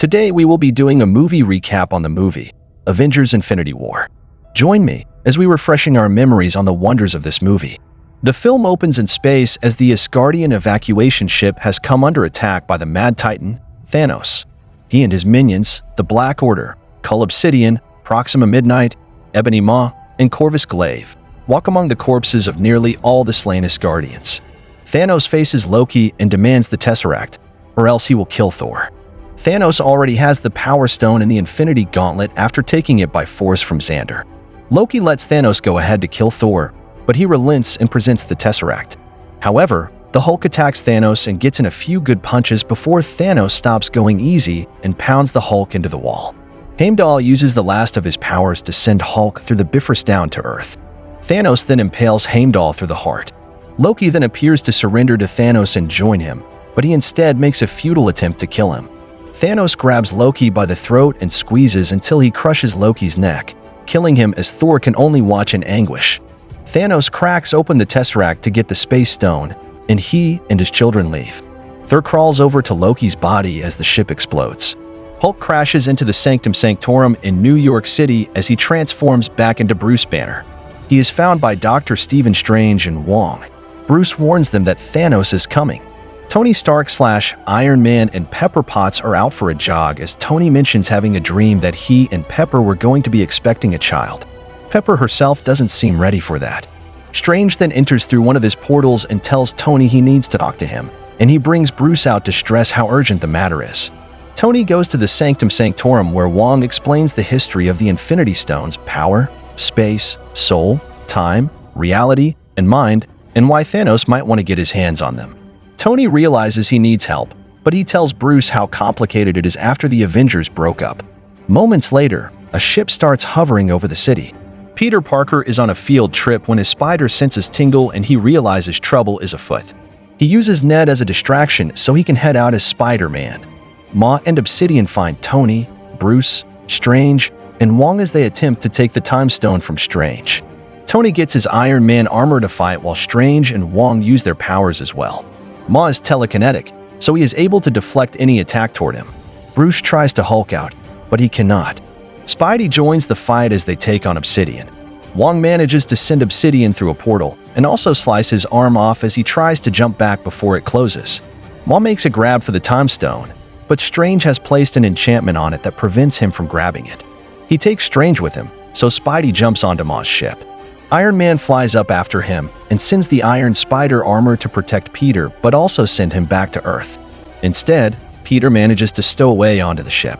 Today we will be doing a movie recap on the movie, Avengers Infinity War. Join me as we refreshing our memories on the wonders of this movie. The film opens in space as the Asgardian evacuation ship has come under attack by the Mad Titan, Thanos. He and his minions, the Black Order, Cull Obsidian, Proxima Midnight, Ebony Maw, and Corvus Glaive, walk among the corpses of nearly all the slain Asgardians. Thanos faces Loki and demands the Tesseract, or else he will kill Thor. Thanos already has the Power Stone and the Infinity Gauntlet after taking it by force from Xander. Loki lets Thanos go ahead to kill Thor, but he relents and presents the Tesseract. However, the Hulk attacks Thanos and gets in a few good punches before Thanos stops going easy and pounds the Hulk into the wall. Heimdall uses the last of his powers to send Hulk through the Bifrost down to Earth. Thanos then impales Heimdall through the heart. Loki then appears to surrender to Thanos and join him, but he instead makes a futile attempt to kill him. Thanos grabs Loki by the throat and squeezes until he crushes Loki's neck, killing him as Thor can only watch in anguish. Thanos cracks open the Tesseract to get the Space Stone, and he and his children leave. Thor crawls over to Loki's body as the ship explodes. Hulk crashes into the Sanctum Sanctorum in New York City as he transforms back into Bruce Banner. He is found by Dr. Stephen Strange and Wong. Bruce warns them that Thanos is coming. Tony Stark / Iron Man and Pepper Potts are out for a jog as Tony mentions having a dream that he and Pepper were going to be expecting a child. Pepper herself doesn't seem ready for that. Strange then enters through one of his portals and tells Tony he needs to talk to him, and he brings Bruce out to stress how urgent the matter is. Tony goes to the Sanctum Sanctorum where Wong explains the history of the Infinity Stones' power, space, soul, time, reality, and mind, and why Thanos might want to get his hands on them. Tony realizes he needs help, but he tells Bruce how complicated it is after the Avengers broke up. Moments later, a ship starts hovering over the city. Peter Parker is on a field trip when his spider senses tingle and he realizes trouble is afoot. He uses Ned as a distraction so he can head out as Spider-Man. Maw and Obsidian find Tony, Bruce, Strange, and Wong as they attempt to take the Time Stone from Strange. Tony gets his Iron Man armor to fight while Strange and Wong use their powers as well. Maw is telekinetic, so he is able to deflect any attack toward him. Bruce tries to Hulk out, but he cannot. Spidey joins the fight as they take on Obsidian. Wong manages to send Obsidian through a portal and also slice his arm off as he tries to jump back before it closes. Maw makes a grab for the Time Stone, but Strange has placed an enchantment on it that prevents him from grabbing it. He takes Strange with him, so Spidey jumps onto Maw's ship. Iron Man flies up after him and sends the Iron Spider armor to protect Peter but also send him back to Earth. Instead, Peter manages to stow away onto the ship.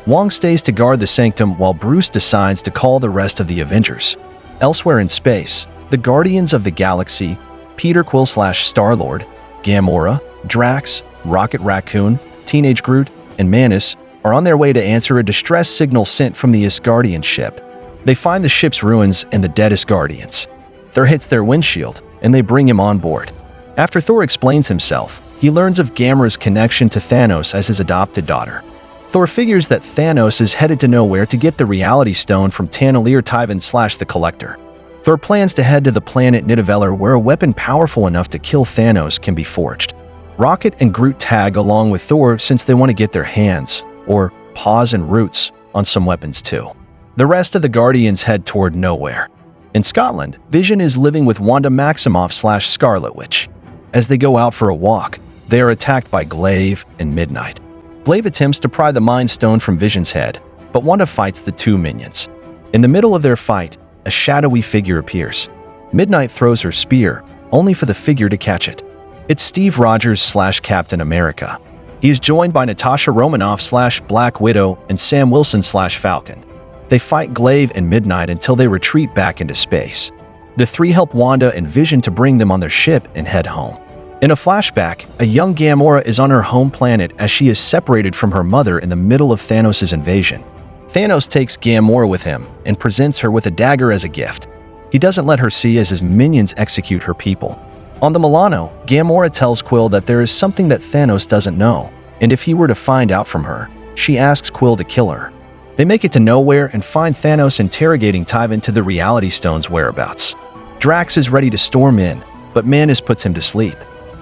Wong stays to guard the Sanctum while Bruce decides to call the rest of the Avengers. Elsewhere in space, the Guardians of the Galaxy, Peter Quill / Star-Lord, Gamora, Drax, Rocket Raccoon, Teenage Groot, and Manus are on their way to answer a distress signal sent from the Asgardian ship. They find the ship's ruins and the dead Asgardians. Thor hits their windshield, and they bring him on board. After Thor explains himself, he learns of Gamora's connection to Thanos as his adopted daughter. Thor figures that Thanos is headed to nowhere to get the Reality Stone from Taneleer Tyvan / the Collector. Thor plans to head to the planet Nidavellir where a weapon powerful enough to kill Thanos can be forged. Rocket and Groot tag along with Thor since they want to get their hands, or paws and roots, on some weapons too. The rest of the Guardians head toward nowhere. In Scotland, Vision is living with Wanda Maximoff / Scarlet Witch. As they go out for a walk, they are attacked by Glaive and Midnight. Glaive attempts to pry the Mind Stone from Vision's head, but Wanda fights the two minions. In the middle of their fight, a shadowy figure appears. Midnight throws her spear, only for the figure to catch it. It's Steve Rogers / Captain America. He is joined by Natasha Romanoff / Black Widow and Sam Wilson / Falcon. They fight Glaive and Midnight until they retreat back into space. The three help Wanda and Vision to bring them on their ship and head home. In a flashback, a young Gamora is on her home planet as she is separated from her mother in the middle of Thanos' invasion. Thanos takes Gamora with him and presents her with a dagger as a gift. He doesn't let her see as his minions execute her people. On the Milano, Gamora tells Quill that there is something that Thanos doesn't know, and if he were to find out from her, she asks Quill to kill her. They make it to nowhere and find Thanos interrogating Tyvan to the Reality Stone's whereabouts. Drax is ready to storm in, but Manus puts him to sleep.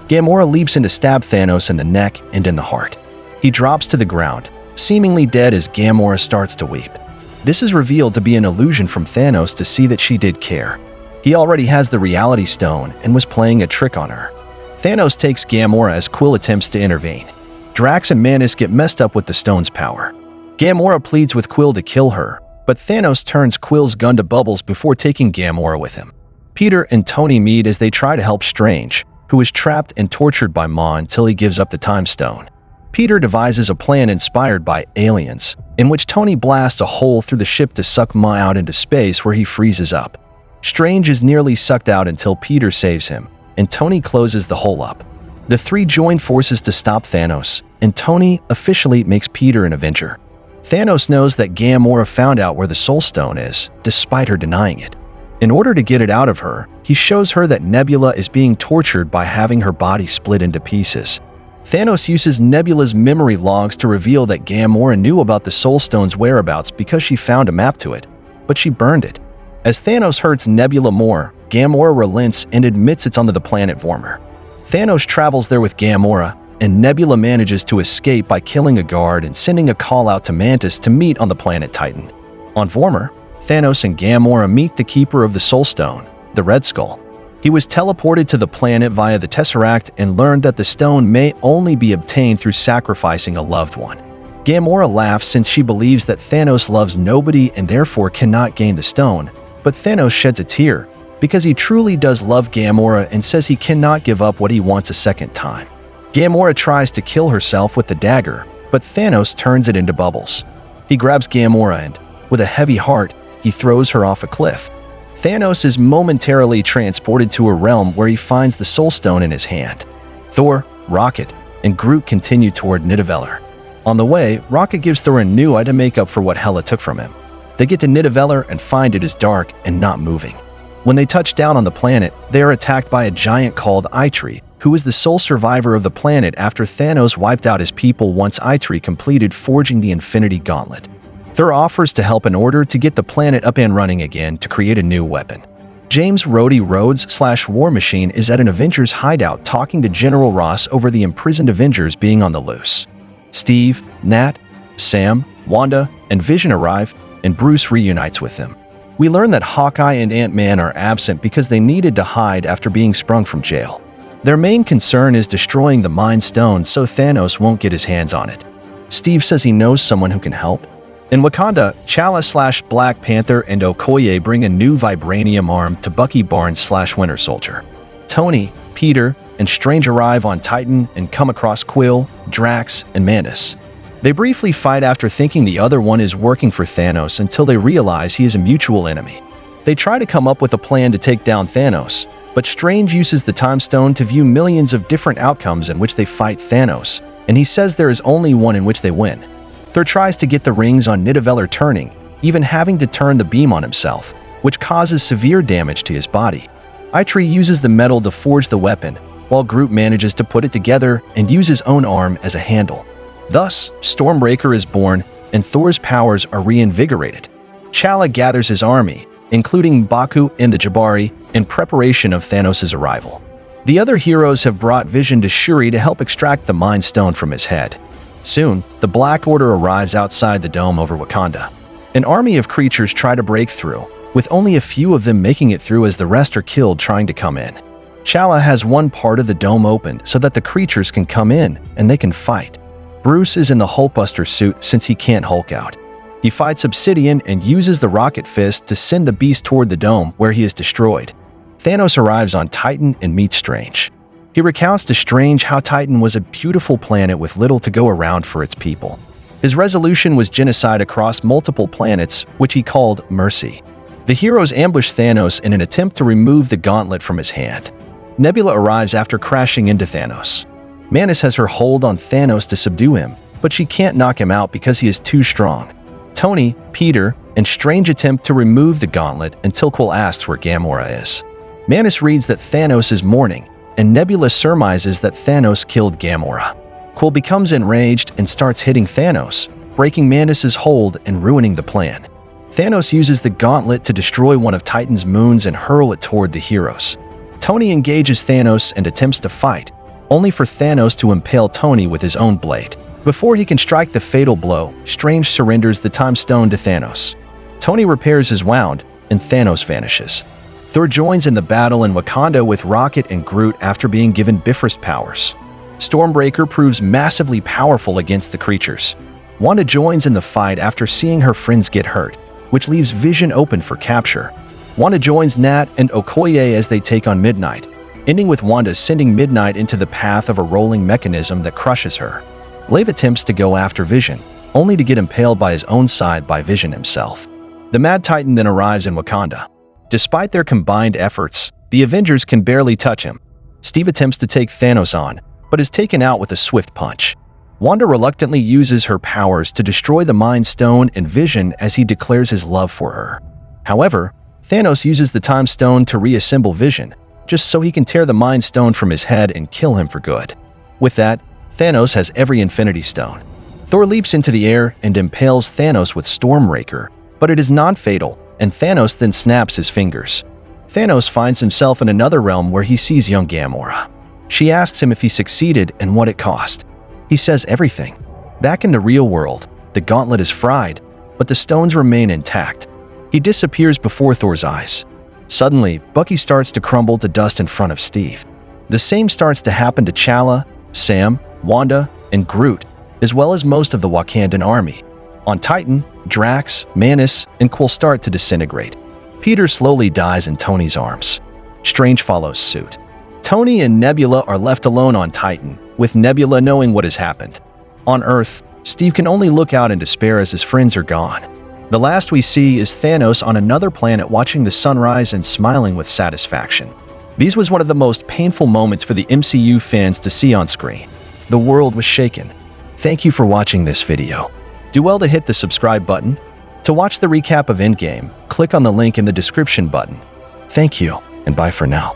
Gamora leaps in to stab Thanos in the neck and in the heart. He drops to the ground, seemingly dead as Gamora starts to weep. This is revealed to be an illusion from Thanos to see that she did care. He already has the Reality Stone and was playing a trick on her. Thanos takes Gamora as Quill attempts to intervene. Drax and Mantis get messed up with the stone's power. Gamora pleads with Quill to kill her, but Thanos turns Quill's gun to bubbles before taking Gamora with him. Peter and Tony meet as they try to help Strange, who is trapped and tortured by Ma until he gives up the Time Stone. Peter devises a plan inspired by Aliens, in which Tony blasts a hole through the ship to suck Ma out into space where he freezes up. Strange is nearly sucked out until Peter saves him, and Tony closes the hole up. The three join forces to stop Thanos, and Tony officially makes Peter an Avenger. Thanos knows that Gamora found out where the Soul Stone is, despite her denying it. In order to get it out of her, he shows her that Nebula is being tortured by having her body split into pieces. Thanos uses Nebula's memory logs to reveal that Gamora knew about the Soul Stone's whereabouts because she found a map to it, but she burned it. As Thanos hurts Nebula more, Gamora relents and admits it's onto the planet Vormir. Thanos travels there with Gamora, and Nebula manages to escape by killing a guard and sending a call out to Mantis to meet on the planet Titan. On Vormir, Thanos and Gamora meet the Keeper of the Soul Stone, the Red Skull. He was teleported to the planet via the Tesseract and learned that the stone may only be obtained through sacrificing a loved one. Gamora laughs since she believes that Thanos loves nobody and therefore cannot gain the stone, but Thanos sheds a tear because he truly does love Gamora and says he cannot give up what he wants a second time. Gamora tries to kill herself with the dagger, but Thanos turns it into bubbles. He grabs Gamora and, with a heavy heart, he throws her off a cliff. Thanos is momentarily transported to a realm where he finds the Soul Stone in his hand. Thor, Rocket, and Groot continue toward Nidavellir. On the way, Rocket gives Thor a new eye to make up for what Hela took from him. They get to Nidavellir and find it is dark and not moving. When they touch down on the planet, they are attacked by a giant called Eitri, who is the sole survivor of the planet after Thanos wiped out his people once Eitri completed forging the Infinity Gauntlet. Thor offers to help in order to get the planet up and running again to create a new weapon. James Rhodey Rhodes/War Machine is at an Avengers hideout talking to General Ross over the imprisoned Avengers being on the loose. Steve, Nat, Sam, Wanda, and Vision arrive, and Bruce reunites with them. We learn that Hawkeye and Ant-Man are absent because they needed to hide after being sprung from jail. Their main concern is destroying the Mind Stone so Thanos won't get his hands on it. Steve says he knows someone who can help. In Wakanda, T'Challa/Black Panther and Okoye bring a new vibranium arm to Bucky Barnes/Winter Soldier. Tony, Peter, and Strange arrive on Titan and come across Quill, Drax, and Mantis. They briefly fight after thinking the other one is working for Thanos until they realize he is a mutual enemy. They try to come up with a plan to take down Thanos, but Strange uses the Time Stone to view millions of different outcomes in which they fight Thanos, and he says there is only one in which they win. Thor tries to get the rings on Nidavellir turning, even having to turn the beam on himself, which causes severe damage to his body. Eitri uses the metal to forge the weapon, while Groot manages to put it together and use his own arm as a handle. Thus, Stormbreaker is born, and Thor's powers are reinvigorated. T'Challa gathers his army, including Baku and the Jabari, in preparation of Thanos' arrival. The other heroes have brought Vision to Shuri to help extract the Mind Stone from his head. Soon, the Black Order arrives outside the dome over Wakanda. An army of creatures try to break through, with only a few of them making it through as the rest are killed trying to come in. T'Challa has one part of the dome opened so that the creatures can come in and they can fight. Bruce is in the Hulkbuster suit since he can't Hulk out. He fights Obsidian and uses the Rocket Fist to send the beast toward the dome where he is destroyed. Thanos arrives on Titan and meets Strange. He recounts to Strange how Titan was a beautiful planet with little to go around for its people. His resolution was genocide across multiple planets, which he called Mercy. The heroes ambush Thanos in an attempt to remove the gauntlet from his hand. Nebula arrives after crashing into Thanos. Mantis has her hold on Thanos to subdue him, but she can't knock him out because he is too strong. Tony, Peter, and Strange attempt to remove the gauntlet until Quill asks where Gamora is. Mantis reads that Thanos is mourning, and Nebula surmises that Thanos killed Gamora. Quill becomes enraged and starts hitting Thanos, breaking Mantis' hold and ruining the plan. Thanos uses the gauntlet to destroy one of Titan's moons and hurl it toward the heroes. Tony engages Thanos and attempts to fight, only for Thanos to impale Tony with his own blade. Before he can strike the fatal blow, Strange surrenders the Time Stone to Thanos. Tony repairs his wound, and Thanos vanishes. Thor joins in the battle in Wakanda with Rocket and Groot after being given Bifrost powers. Stormbreaker proves massively powerful against the creatures. Wanda joins in the fight after seeing her friends get hurt, which leaves Vision open for capture. Wanda joins Nat and Okoye as they take on Midnight, ending with Wanda sending Midnight into the path of a rolling mechanism that crushes her. Lave attempts to go after Vision, only to get impaled by his own side by Vision himself. The Mad Titan then arrives in Wakanda. Despite their combined efforts, the Avengers can barely touch him. Steve attempts to take Thanos on, but is taken out with a swift punch. Wanda reluctantly uses her powers to destroy the Mind Stone and Vision as he declares his love for her. However, Thanos uses the Time Stone to reassemble Vision, just so he can tear the Mind Stone from his head and kill him for good. With that, Thanos has every Infinity Stone. Thor leaps into the air and impales Thanos with Stormbreaker, but it is non-fatal, and Thanos then snaps his fingers. Thanos finds himself in another realm where he sees young Gamora. She asks him if he succeeded and what it cost. He says everything. Back in the real world, the gauntlet is fried, but the stones remain intact. He disappears before Thor's eyes. Suddenly, Bucky starts to crumble to dust in front of Steve. The same starts to happen to T'Challa, Sam, Wanda, and Groot, as well as most of the Wakandan army. On Titan, Drax, Manus, and Quill start to disintegrate. Peter slowly dies in Tony's arms. Strange follows suit. Tony and Nebula are left alone on Titan, with Nebula knowing what has happened. On Earth, Steve can only look out in despair as his friends are gone. The last we see is Thanos on another planet watching the sunrise and smiling with satisfaction. These was one of the most painful moments for the MCU fans to see on screen. The world was shaken. Thank you for watching this video. Do well to hit the subscribe button. To watch the recap of Endgame, click on the link in the description button. Thank you, and bye for now.